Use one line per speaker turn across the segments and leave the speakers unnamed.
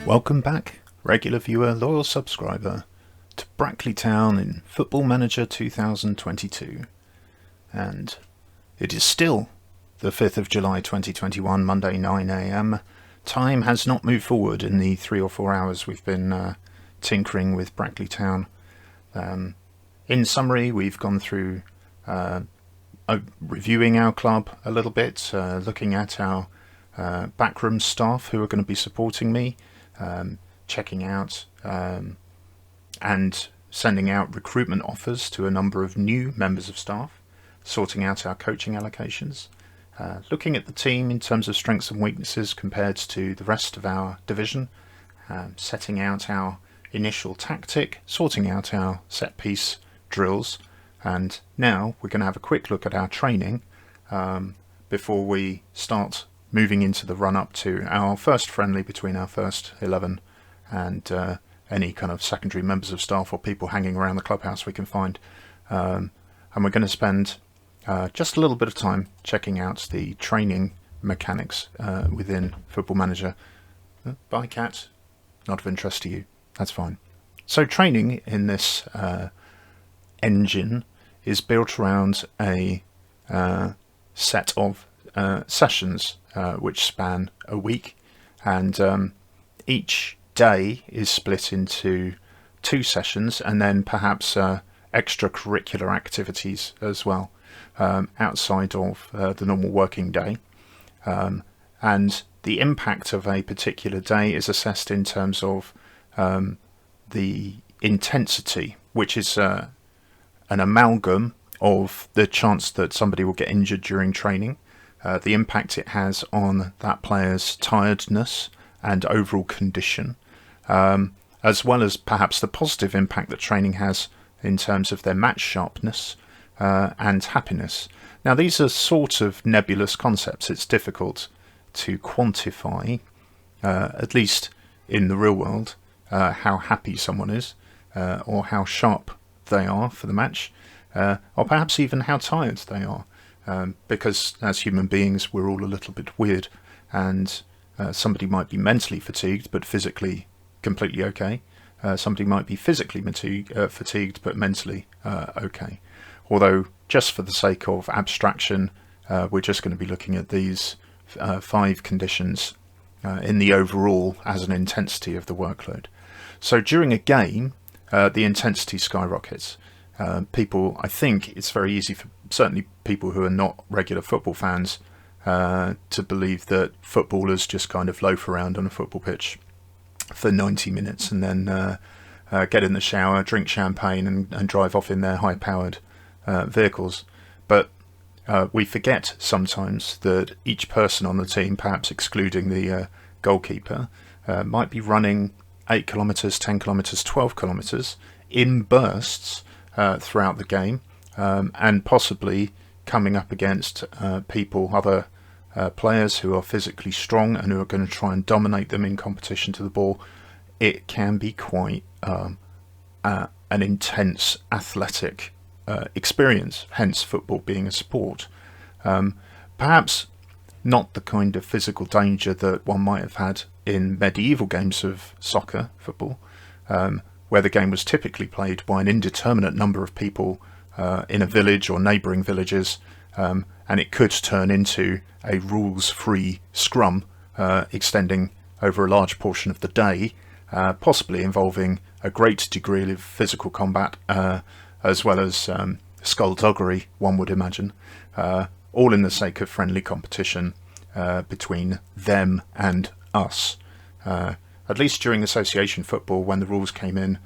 Welcome back, regular viewer, loyal subscriber, to Brackley Town in Football Manager 2022. And it is still the 5th of July 2021, Monday 9 AM. Time has not moved forward in the 3 or 4 hours we've been tinkering with Brackley Town. In summary, we've gone through reviewing our club a little bit, looking at our backroom staff who are going to be supporting me, checking out and sending out recruitment offers to a number of new members of staff, sorting out our coaching allocations, looking at the team in terms of strengths and weaknesses compared to the rest of our division, setting out our initial tactic, sorting out our set piece drills, and now we're going to have a quick look at our training before we start moving into the run-up to our first friendly between our first 11 and any kind of secondary members of staff or people hanging around the clubhouse we can find. And we're going to spend just a little bit of time checking out the training mechanics within Football Manager. Bye, cat. Not of interest to you. That's fine. So training in this engine is built around a set of sessions which span a week, and each day is split into 2 sessions and then perhaps extracurricular activities as well outside of the normal working day, and the impact of a particular day is assessed in terms of the intensity, which is an amalgam of the chance that somebody will get injured during training, the impact it has on that player's tiredness and overall condition, as well as perhaps the positive impact that training has in terms of their match sharpness and happiness. Now, these are sort of nebulous concepts. It's difficult to quantify, at least in the real world, how happy someone is or how sharp they are for the match, or perhaps even how tired they are, because as human beings we're all a little bit weird, and somebody might be mentally fatigued but physically completely okay. Somebody might be physically fatigued but mentally okay. Although, just for the sake of abstraction, we're just going to be looking at these 5 conditions in the overall as an intensity of the workload. So during a game, the intensity skyrockets. People, I think it's very easy for certainly people who are not regular football fans to believe that footballers just kind of loaf around on a football pitch for 90 minutes and then get in the shower, drink champagne and drive off in their high-powered vehicles. But we forget sometimes that each person on the team, perhaps excluding the goalkeeper, might be running 8 kilometres, 10 kilometres, 12 kilometres in bursts throughout the game, and possibly coming up against other players who are physically strong and who are going to try and dominate them in competition to the ball. It can be quite an intense athletic experience, hence football being a sport. Perhaps not the kind of physical danger that one might have had in medieval games of soccer, football, where the game was typically played by an indeterminate number of people in a village or neighbouring villages, and it could turn into a rules-free scrum extending over a large portion of the day, possibly involving a great degree of physical combat, as well as skullduggery, one would imagine, all in the sake of friendly competition between them and us. At least during association football, when the rules came in,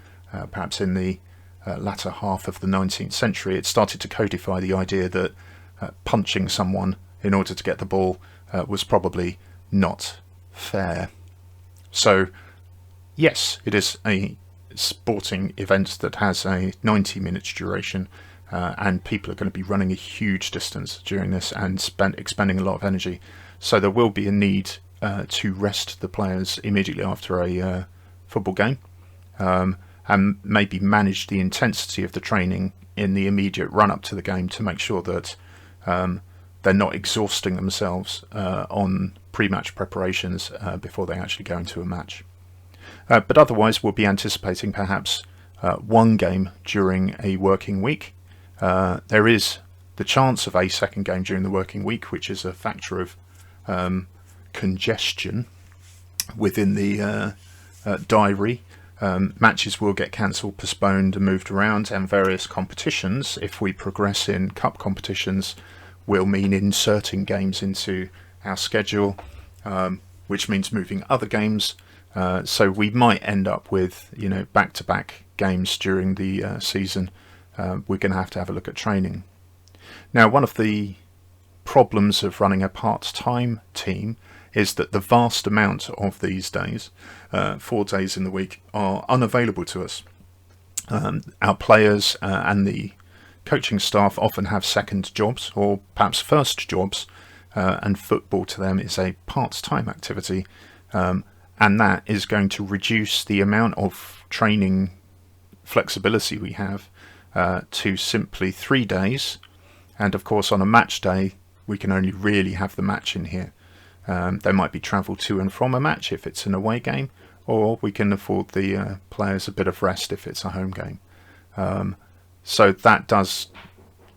perhaps in the latter half of the 19th century, it started to codify the idea that punching someone in order to get the ball was probably not fair. So, yes, it is a sporting event that has a 90 minutes duration, and people are going to be running a huge distance during this and expending a lot of energy. So there will be a need to rest the players immediately after a football game, and maybe manage the intensity of the training in the immediate run-up to the game to make sure that they're not exhausting themselves on pre-match preparations before they actually go into a match. But otherwise, we'll be anticipating perhaps one game during a working week. There is the chance of a second game during the working week, which is a factor of congestion within the diary. Matches will get cancelled, postponed and moved around, and various competitions, if we progress in cup competitions, will mean inserting games into our schedule, which means moving other games. So we might end up with, back-to-back games during the season. We're going to have a look at training. Now, one of the problems of running a part-time team is that the vast amount of these days, 4 days in the week, are unavailable to us. Our players and the coaching staff often have second jobs or perhaps first jobs, and football to them is a part-time activity, and that is going to reduce the amount of training flexibility we have to simply 3 days. And of course, on a match day, we can only really have the match in here. There might be travel to and from a match if it's an away game, or we can afford the players a bit of rest if it's a home game. So that does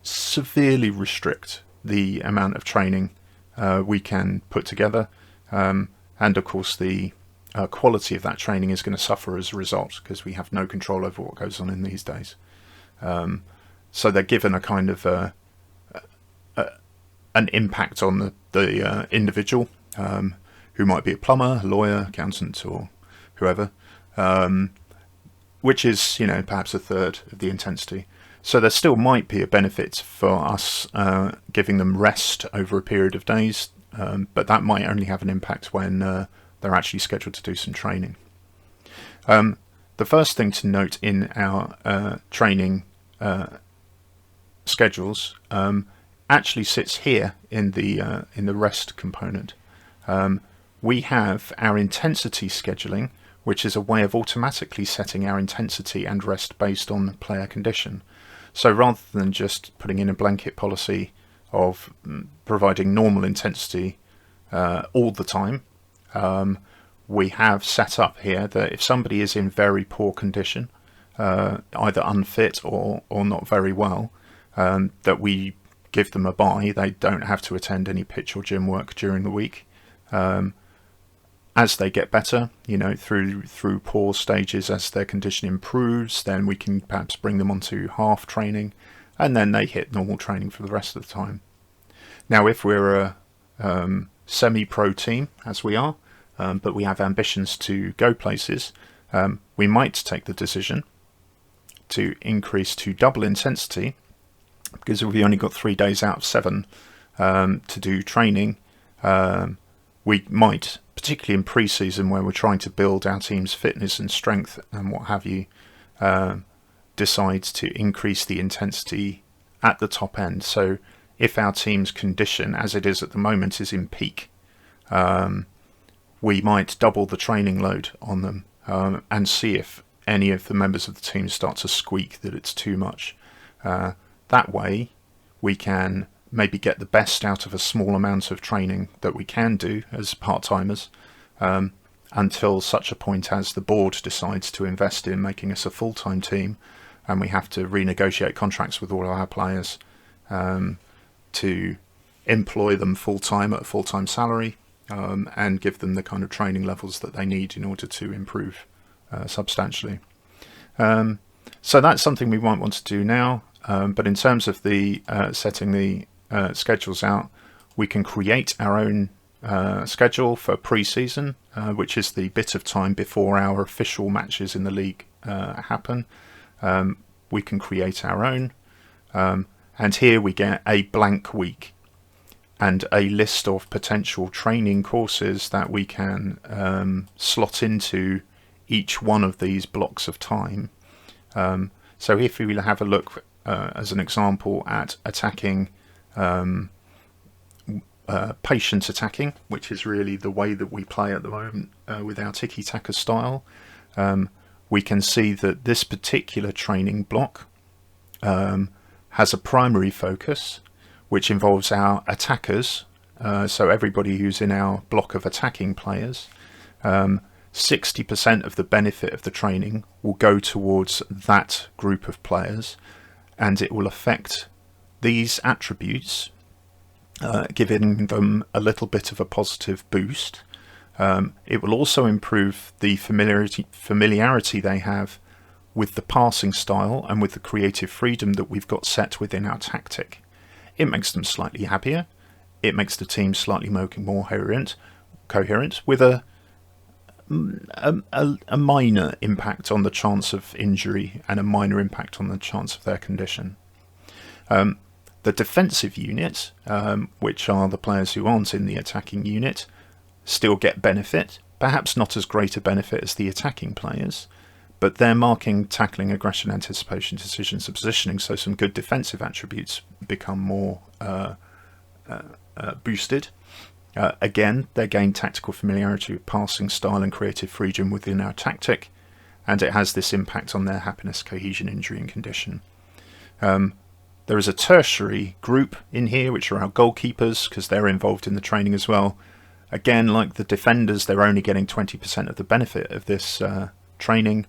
severely restrict the amount of training we can put together, and of course the quality of that training is going to suffer as a result, because we have no control over what goes on in these days. So they're given a kind of an impact on the individual, who might be a plumber, a lawyer, accountant, or whoever, which is, perhaps a third of the intensity. So there still might be a benefit for us giving them rest over a period of days, but that might only have an impact when they're actually scheduled to do some training. The first thing to note in our training schedules actually sits here in the rest component. We have our intensity scheduling, which is a way of automatically setting our intensity and rest based on player condition. So rather than just putting in a blanket policy of providing normal intensity all the time, we have set up here that if somebody is in very poor condition, either unfit or not very well, that we give them a bye. They don't have to attend any pitch or gym work during the week. As they get better, through poor stages, as their condition improves, then we can perhaps bring them onto half training, and then they hit normal training for the rest of the time. Now, if we're a semi-pro team, as we are, but we have ambitions to go places, we might take the decision to increase to double intensity, because we've only got 3 days out of 7 to do training. We might, particularly in pre-season where we're trying to build our team's fitness and strength and what have you, decide to increase the intensity at the top end. So if our team's condition, as it is at the moment, is in peak, we might double the training load on them, and see if any of the members of the team start to squeak that it's too much. That way we can maybe get the best out of a small amount of training that we can do as part-timers, until such a point as the board decides to invest in making us a full-time team, and we have to renegotiate contracts with all of our players to employ them full-time at a full-time salary, and give them the kind of training levels that they need in order to improve substantially. So that's something we might want to do now, but in terms of the setting the schedules out, we can create our own schedule for pre-season, which is the bit of time before our official matches in the league happen. We can create our own, and here we get a blank week and a list of potential training courses that we can slot into each one of these blocks of time. So if we have a look as an example at attacking, patient attacking, which is really the way that we play at the moment with our tiki-taka style, we can see that this particular training block has a primary focus which involves our attackers, so everybody who's in our block of attacking players. 60% of the benefit of the training will go towards that group of players, and it will affect these attributes, giving them a little bit of a positive boost. It will also improve the familiarity they have with the passing style and with the creative freedom that we've got set within our tactic. It makes them slightly happier. It makes the team slightly more coherent, with a minor impact on the chance of injury and a minor impact on the chance of their condition. The defensive unit, which are the players who aren't in the attacking unit, still get benefit, perhaps not as great a benefit as the attacking players, but their marking, tackling, aggression, anticipation, decisions, and positioning, so some good defensive attributes become more boosted. Again, they gain tactical familiarity with passing style and creative freedom within our tactic, and it has this impact on their happiness, cohesion, injury, and condition. There is a tertiary group in here, which are our goalkeepers, because they're involved in the training as well. Again, like the defenders, they're only getting 20% of the benefit of this training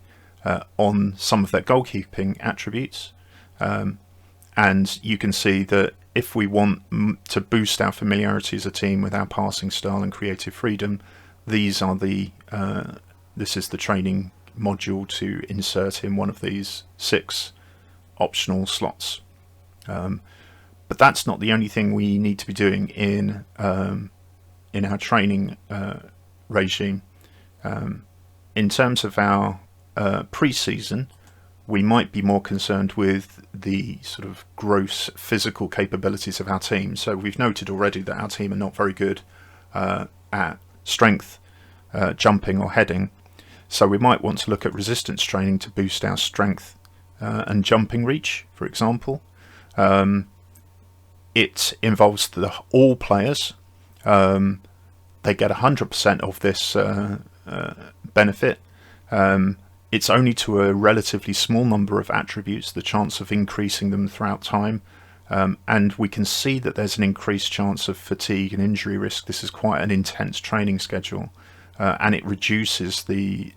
on some of their goalkeeping attributes. And you can see that if we want to boost our familiarity as a team with our passing style and creative freedom, this is the training module to insert in one of these 6 optional slots. But that's not the only thing we need to be doing in our training regime. In terms of our pre-season, we might be more concerned with the sort of gross physical capabilities of our team. So we've noted already that our team are not very good at strength, jumping or heading. So we might want to look at resistance training to boost our strength and jumping reach, for example. It involves all players. They get 100% of this benefit. It's only to a relatively small number of attributes, the chance of increasing them throughout time. And we can see that there's an increased chance of fatigue and injury risk. This is quite an intense training schedule, and it reduces the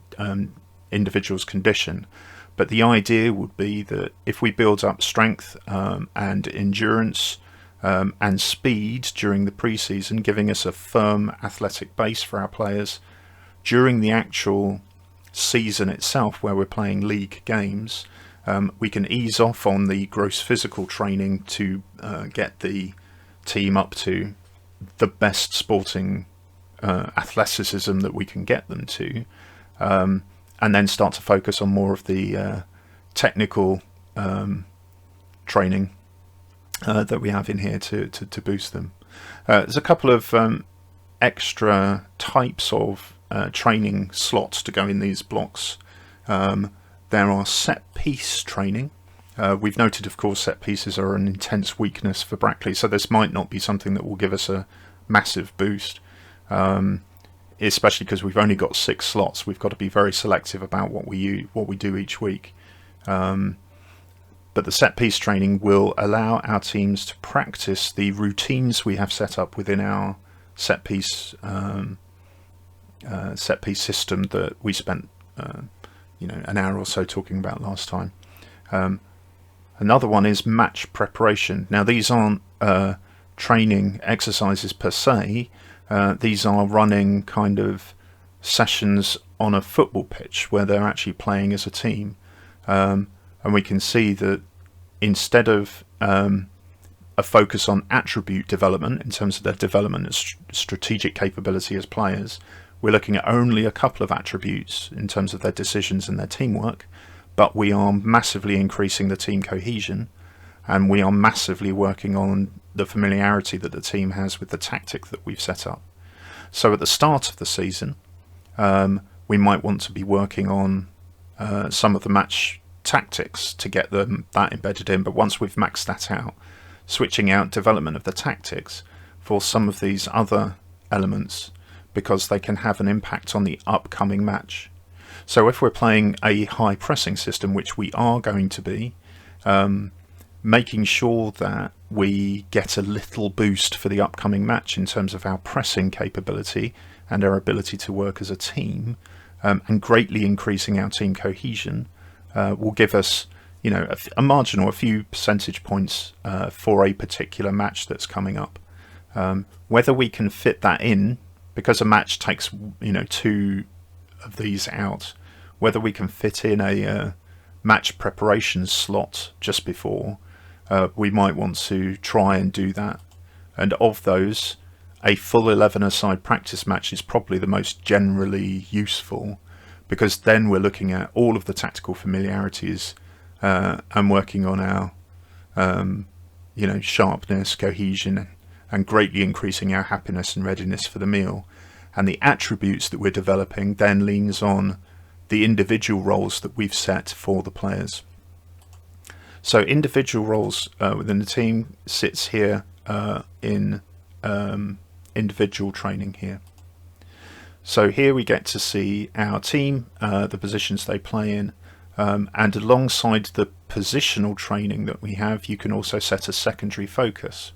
individual's condition. But the idea would be that if we build up strength and endurance and speed during the pre-season, giving us a firm athletic base for our players, during the actual season itself, where we're playing league games, we can ease off on the gross physical training to get the team up to the best sporting athleticism that we can get them to, and then start to focus on more of the technical training that we have in here to boost them. There's a couple of extra types of training slots to go in these blocks. There are set piece training. We've noted, of course, set pieces are an intense weakness for Brackley, so this might not be something that will give us a massive boost, especially because we've only got 6 slots. We've got to be very selective about what we do each week. But the set piece training will allow our teams to practice the routines we have set up within our set piece system that we spent an hour or so talking about last time. Another one is match preparation. Now, these aren't training exercises per se. These are running kind of sessions on a football pitch where they're actually playing as a team. And we can see that instead of a focus on attribute development in terms of their development and strategic capability as players, we're looking at only a couple of attributes in terms of their decisions and their teamwork, but we are massively increasing the team cohesion, and we are massively working on the familiarity that the team has with the tactic that we've set up. So at the start of the season, we might want to be working on some of the match tactics to get that embedded in, but once we've maxed that out, switching out development of the tactics for some of these other elements, because they can have an impact on the upcoming match. So if we're playing a high pressing system, which we are going to be, making sure that we get a little boost for the upcoming match in terms of our pressing capability and our ability to work as a team and greatly increasing our team cohesion will give us, a margin or a few percentage points for a particular match that's coming up. Whether we can fit that in, because a match takes, 2 of these out, whether we can fit in a match preparation slot just before, we might want to try and do that. And of those, a full 11-a-side practice match is probably the most generally useful, because then we're looking at all of the tactical familiarities and working on our sharpness, cohesion, and greatly increasing our happiness and readiness for the meal. And the attributes that we're developing then leans on the individual roles that we've set for the players. So individual roles within the team sits here in individual training here. So here we get to see our team, the positions they play in, and alongside the positional training that we have, you can also set a secondary focus.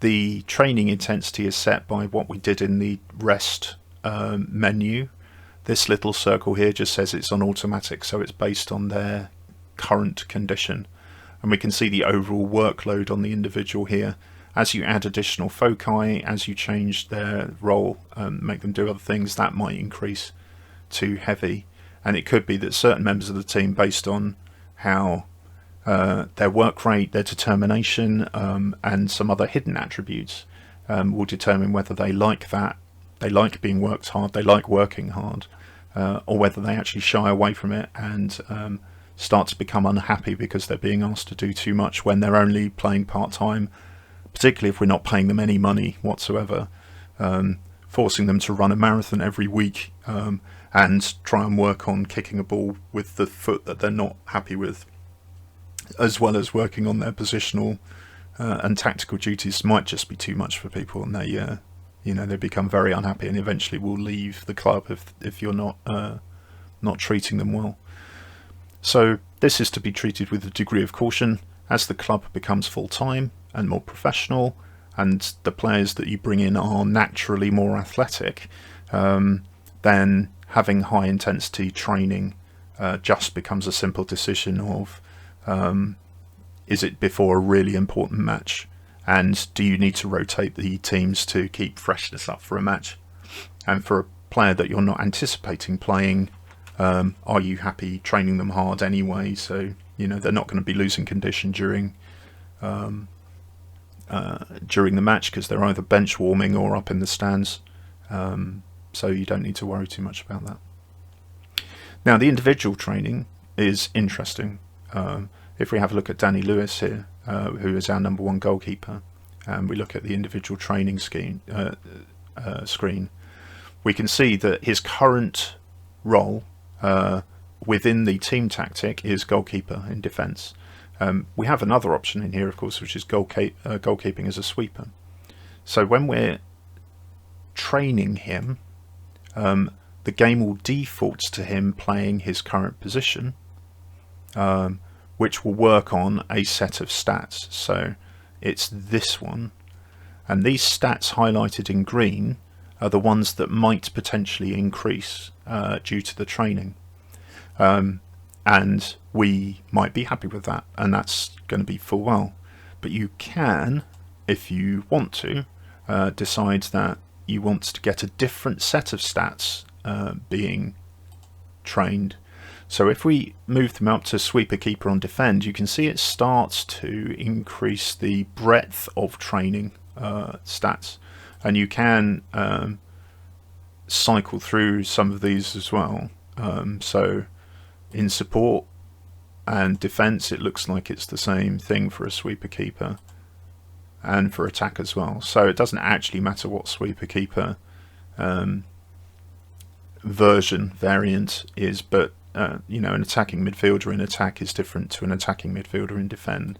The training intensity is set by what we did in the rest menu. This little circle here just says it's on automatic, so it's based on their current condition. And we can see the overall workload on the individual here. As you add additional foci, as you change their role, make them do other things, that might increase to heavy. And it could be that certain members of the team, based on how their work rate, their determination, and some other hidden attributes, will determine whether they like that, they like being worked hard, they like working hard, or whether they actually shy away from it and start to become unhappy because they're being asked to do too much when they're only playing part-time, particularly if we're not paying them any money whatsoever, forcing them to run a marathon every week and try and work on kicking a ball with the foot that they're not happy with, as well as working on their positional and tactical duties, might just be too much for people, and they become very unhappy and eventually will leave the club if you're not treating them well. So this is to be treated with a degree of caution. As the club becomes full-time and more professional, and the players that you bring in are naturally more athletic, then having high intensity training just becomes a simple decision of is it before a really important match, and do you need to rotate the teams to keep freshness up for a match? And for a player that you're not anticipating playing, are you happy training them hard anyway, so they're not going to be losing condition during the match because they're either bench warming or up in the stands, so you don't need to worry too much about that. Now the individual training is interesting. If we have a look at Danny Lewis here, who is our number 1 goalkeeper, and we look at the individual training screen, we can see that his current role within the team tactic is goalkeeper in defence. We have another option in here, of course, which is goalkeeping as a sweeper. So when we're training him, the game will default to him playing his current position, which will work on a set of stats. So it's this one, and these stats highlighted in green are the ones that might potentially increase due to the training, and we might be happy with that, and that's going to be full well. But you can, if you want to, decide that you want to get a different set of stats being trained. So if we move them up to sweeper, keeper on defend, you can see it starts to increase the breadth of training stats, and you can cycle through some of these as well. So in support and defense, it looks like it's the same thing for a sweeper, keeper, and for attack as well. So it doesn't actually matter what sweeper, keeper variant is, but an attacking midfielder in attack is different to an attacking midfielder in defend.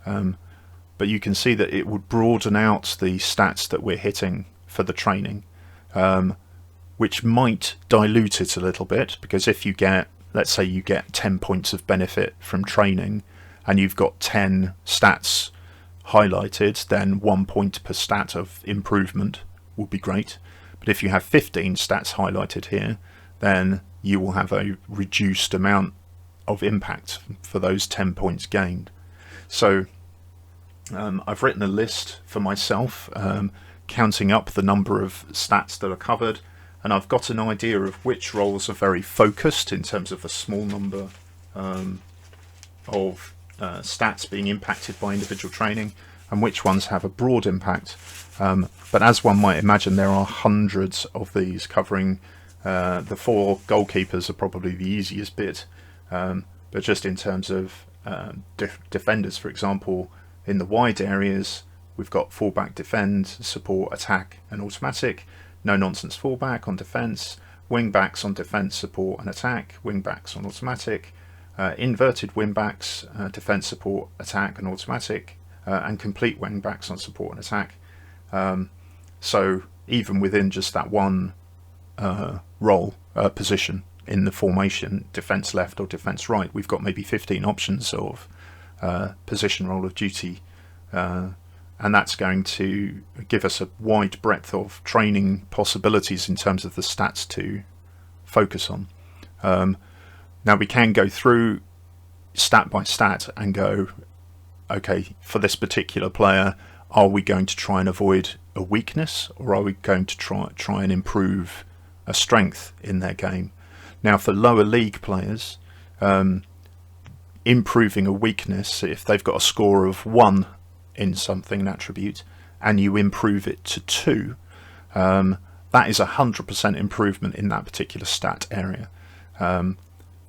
But you can see that it would broaden out the stats that we're hitting for the training, which might dilute it a little bit, because if you get, let's say you get 10 points of benefit from training and you've got 10 stats highlighted, then 1 point per stat of improvement would be great. But if you have 15 stats highlighted here, then you will have a reduced amount of impact for those 10 points gained. So I've written a list for myself, counting up the number of stats that are covered, and I've got an idea of which roles are very focused in terms of a small number of stats being impacted by individual training, and which ones have a broad impact. But as one might imagine, there are hundreds of these covering the 4 goalkeepers are probably the easiest bit, but just in terms of defenders, for example, in the wide areas, we've got fullback, defend, support, attack, and automatic. No nonsense fullback on defence, wing backs on defence, support, and attack. Wing backs on automatic. Inverted wing backs, defence, support, attack, and automatic. And complete wing backs on support and attack. So even within just that one role position in the formation, defence left or defence right, we've got maybe 15 options of position, role of duty, and that's going to give us a wide breadth of training possibilities in terms of the stats to focus on. Now we can go through stat by stat and go, okay, for this particular player, are we going to try and avoid a weakness, or are we going to try and improve a strength in their game? Now for lower league players, improving a weakness, if they've got a score of 1 in something, an attribute, and you improve it to 2, that is 100% improvement in that particular stat area.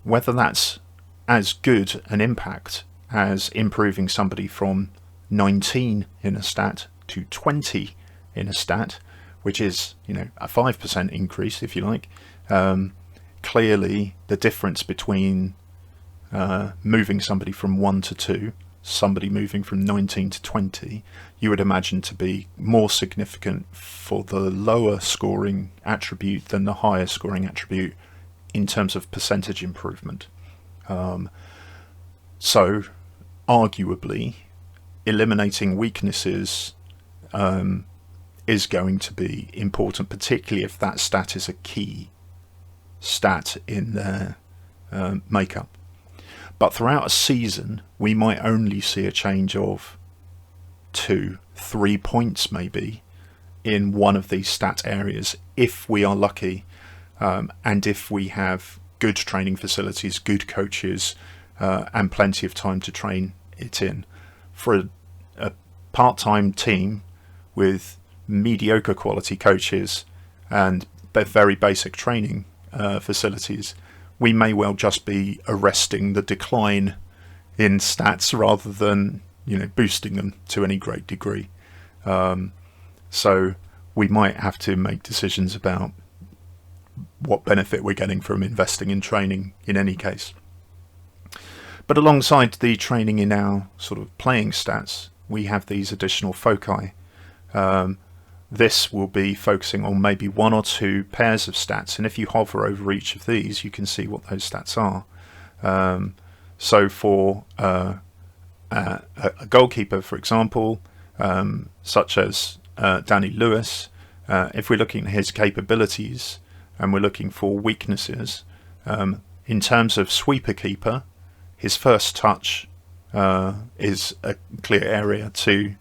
Whether that's as good an impact as improving somebody from 19 in a stat to 20 in a stat, which is, a 5% increase, if you like. Clearly the difference between moving somebody from 1 to 2, somebody moving from 19 to 20, you would imagine to be more significant for the lower scoring attribute than the higher scoring attribute in terms of percentage improvement. So arguably eliminating weaknesses is going to be important, particularly if that stat is a key stat in their makeup. But throughout a season, we might only see a change of 2-3 points maybe in one of these stat areas, if we are lucky, and if we have good training facilities, good coaches, and plenty of time to train it in. For a part-time team with mediocre quality coaches and very basic training facilities, we may well just be arresting the decline in stats rather than boosting them to any great degree. So we might have to make decisions about what benefit we're getting from investing in training in any case. But alongside the training in our sort of playing stats, we have these additional foci. This will be focusing on maybe 1 or 2 pairs of stats, and if you hover over each of these, you can see what those stats are. So for a goalkeeper, for example, such as Danny Lewis, if we're looking at his capabilities and we're looking for weaknesses, in terms of sweeper keeper, his first touch is a clear area to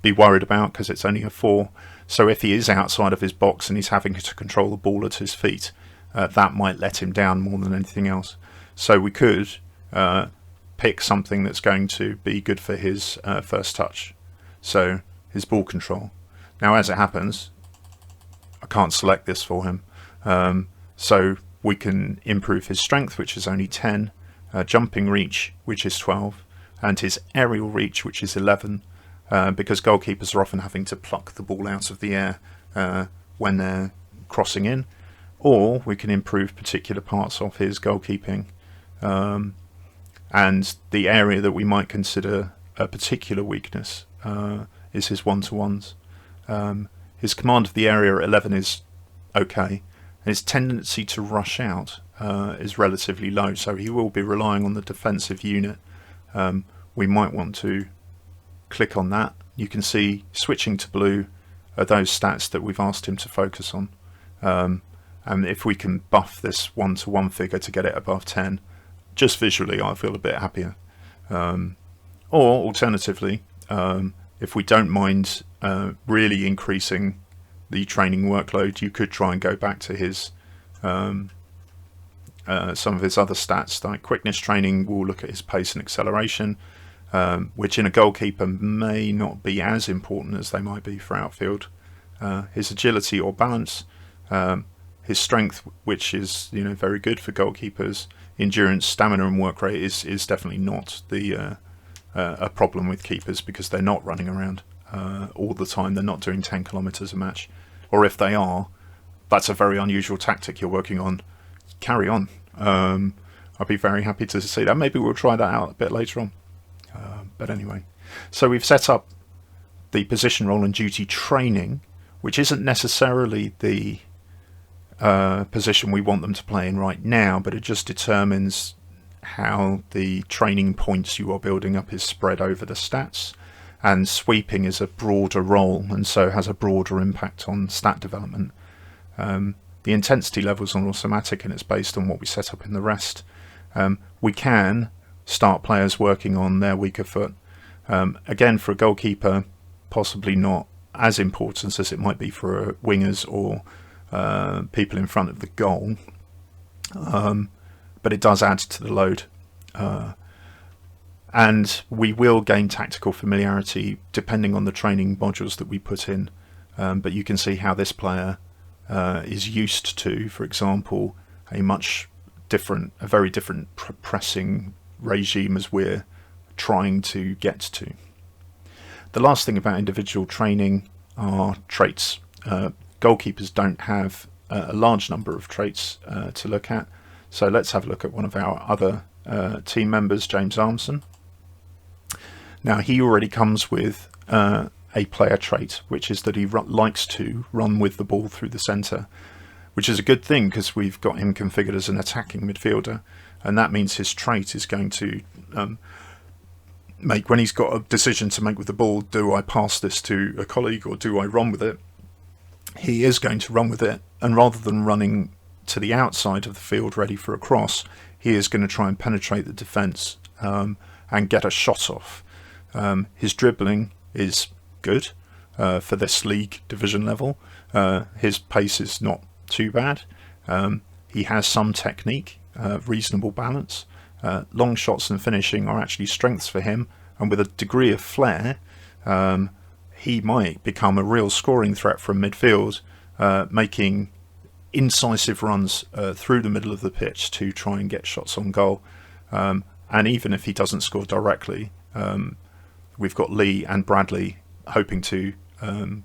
be worried about, because it's only a 4. So if he is outside of his box and he's having to control the ball at his feet, that might let him down more than anything else. So we could pick something that's going to be good for his first touch, so his ball control. Now as it happens, I can't select this for him, so we can improve his strength, which is only 10, jumping reach, which is 12, and his aerial reach, which is 11, because goalkeepers are often having to pluck the ball out of the air when they're crossing in. Or we can improve particular parts of his goalkeeping, and the area that we might consider a particular weakness is his one-to-ones. His command of the area at 11 is okay, and his tendency to rush out is relatively low, so he will be relying on the defensive unit. We might want to click on that. You can see switching to blue are those stats that we've asked him to focus on. And if we can buff this 1-to-1 figure to get it above 10, just visually I feel a bit happier. Or alternatively, if we don't mind really increasing the training workload, you could try and go back to his some of his other stats, like quickness training. We'll look at his pace and acceleration, which in a goalkeeper may not be as important as they might be for outfield. His agility or balance, his strength, which is very good for goalkeepers. Endurance, stamina, and work rate is definitely not a problem with keepers, because they're not running around all the time. They're not doing 10 kilometers a match, or if they are, that's a very unusual tactic you're working on. Carry on. I'd be very happy to see that. Maybe we'll try that out a bit later on. But anyway, so we've set up the position, role and duty training, which isn't necessarily the position we want them to play in right now, but it just determines how the training points you are building up is spread over the stats. And sweeping is a broader role, and so has a broader impact on stat development. The intensity levels are automatic, and it's based on what we set up in the rest. We can start players working on their weaker foot. Again, for a goalkeeper, possibly not as important as it might be for wingers or people in front of the goal, but it does add to the load. And we will gain tactical familiarity depending on the training modules that we put in. But you can see how this player is used to, for example, a very different pressing regime as we're trying to get to. The last thing about individual training are traits. Goalkeepers don't have a large number of traits to look at, so let's have a look at one of our other team members, James Armson. Now, he already comes with a player trait, which is that he likes to run with the ball through the centre, which is a good thing because we've got him configured as an attacking midfielder, and that means his trait is going to make, when he's got a decision to make with the ball, do I pass this to a colleague or do I run with it? He is going to run with it, and rather than running to the outside of the field ready for a cross, he is going to try and penetrate the defence and get a shot off. His dribbling is good for this league division level. His pace is not too bad. He has some technique, reasonable balance. Long shots and finishing are actually strengths for him, and with a degree of flair, he might become a real scoring threat from midfield, making incisive runs through the middle of the pitch to try and get shots on goal. And even if he doesn't score directly, we've got Lee and Bradley hoping to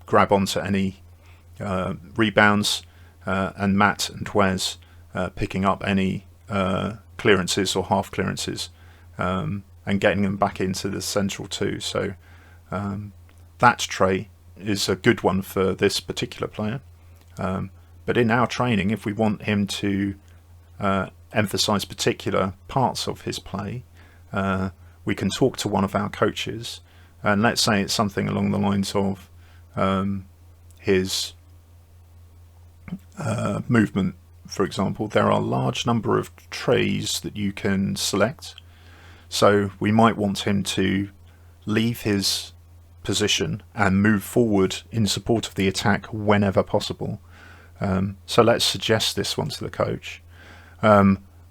grab onto any rebounds, and Matt and Wes picking up any clearances or half clearances and getting them back into the central two. So that trait is a good one for this particular player. But in our training, if we want him to emphasise particular parts of his play, we can talk to one of our coaches, and let's say it's something along the lines of his movement, for example. There are a large number of trays that you can select, so we might want him to leave his position and move forward in support of the attack whenever possible. So let's suggest this one to the coach.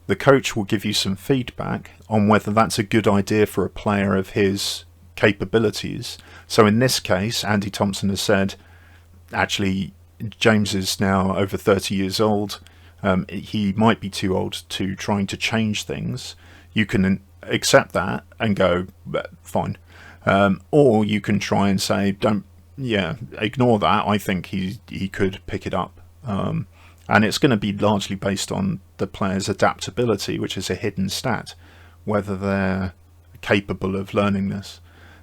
The coach will give you some feedback on whether that's a good idea for a player of his capabilities. So in this case, Andy Thompson has said, actually, James is now over 30 years old. He might be too old to trying to change things. You can accept that and go, fine. Or you can try and say, ignore that. I think he could pick it up. And it's going to be largely based on the player's adaptability, which is a hidden stat, whether they're capable of learning this.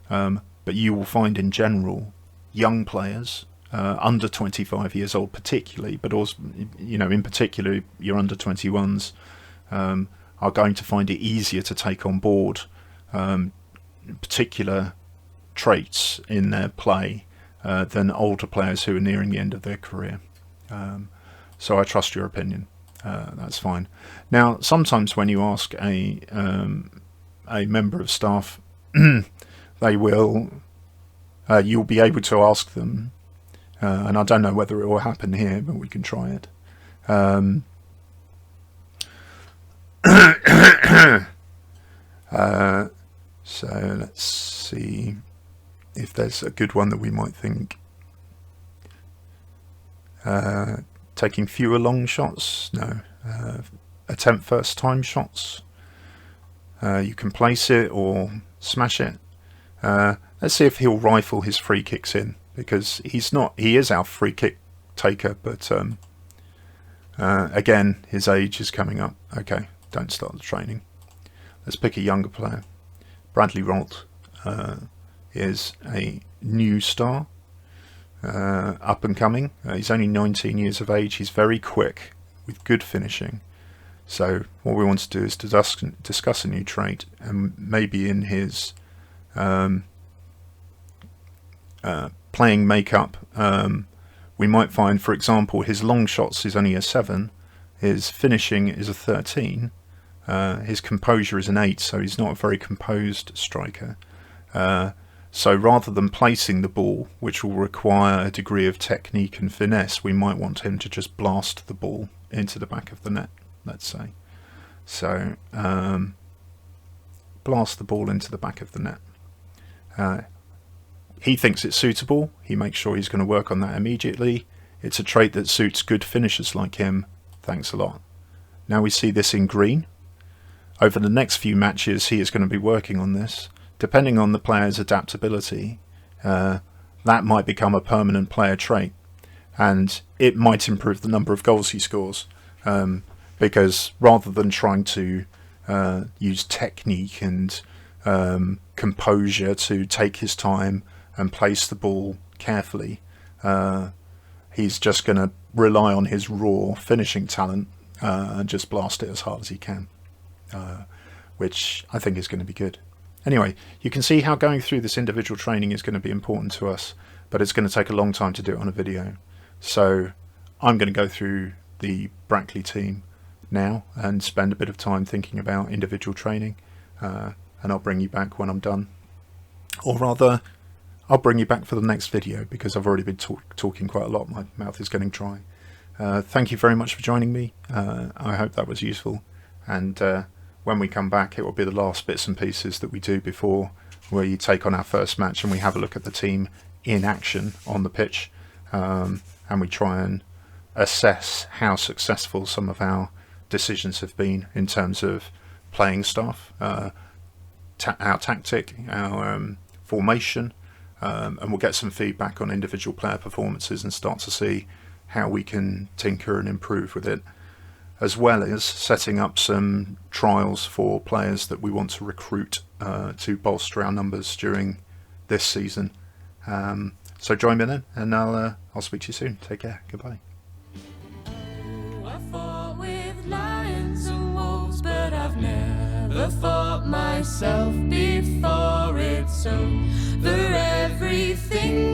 But you will find in general, young players, under 25 years old particularly, but also, in particular, your under 21s, are going to find it easier to take on board particular traits in their play than older players who are nearing the end of their career. So I trust your opinion. That's fine. Now, sometimes when you ask a member of staff, they will, you'll be able to ask them, and I don't know whether it will happen here, but we can try it. So let's see if there's a good one that we might think. Taking fewer long shots? No. Attempt first time shots. You can place it or smash it. Let's see if he'll rifle his free kicks in, because he is our free kick taker, but again, his age is coming up. Okay, don't start the training. Let's pick a younger player. Bradley Rolt is a new star, up and coming. He's only 19 years of age. He's very quick with good finishing. So what we want to do is to discuss a new trait, and maybe in his playing makeup, we might find, for example, his long shots is only a 7, his finishing is a 13, his composure is an 8, so he's not a very composed striker. So rather than placing the ball, which will require a degree of technique and finesse, we might want him to just blast the ball into the back of the net, let's say. So blast the ball into the back of the net. He thinks it's suitable. He makes sure he's going to work on that immediately. It's a trait that suits good finishers like him. Thanks a lot. Now we see this in green. Over the next few matches, he is going to be working on this. Depending on the player's adaptability, that might become a permanent player trait, and it might improve the number of goals he scores, because rather than trying to use technique and composure to take his time and place the ball carefully, he's just going to rely on his raw finishing talent and just blast it as hard as he can, which I think is going to be good. Anyway, you can see how going through this individual training is going to be important to us, but it's going to take a long time to do it on a video. So I'm going to go through the Brackley team now and spend a bit of time thinking about individual training, and I'll bring you back when I'm done. Or rather, I'll bring you back for the next video, because I've already been talking quite a lot. My mouth is getting dry. Thank you very much for joining me. I hope that was useful, and when we come back, it will be the last bits and pieces that we do before we take on our first match, and we have a look at the team in action on the pitch, and we try and assess how successful some of our decisions have been in terms of playing staff, our tactic, our formation, and we'll get some feedback on individual player performances and start to see how we can tinker and improve with it, as well as setting up some trials for players that we want to recruit to bolster our numbers during this season. So join me then, and I'll speak to you soon. Take care. Goodbye.
I fought with lions and wolves, but I've never fought myself before. It's over everything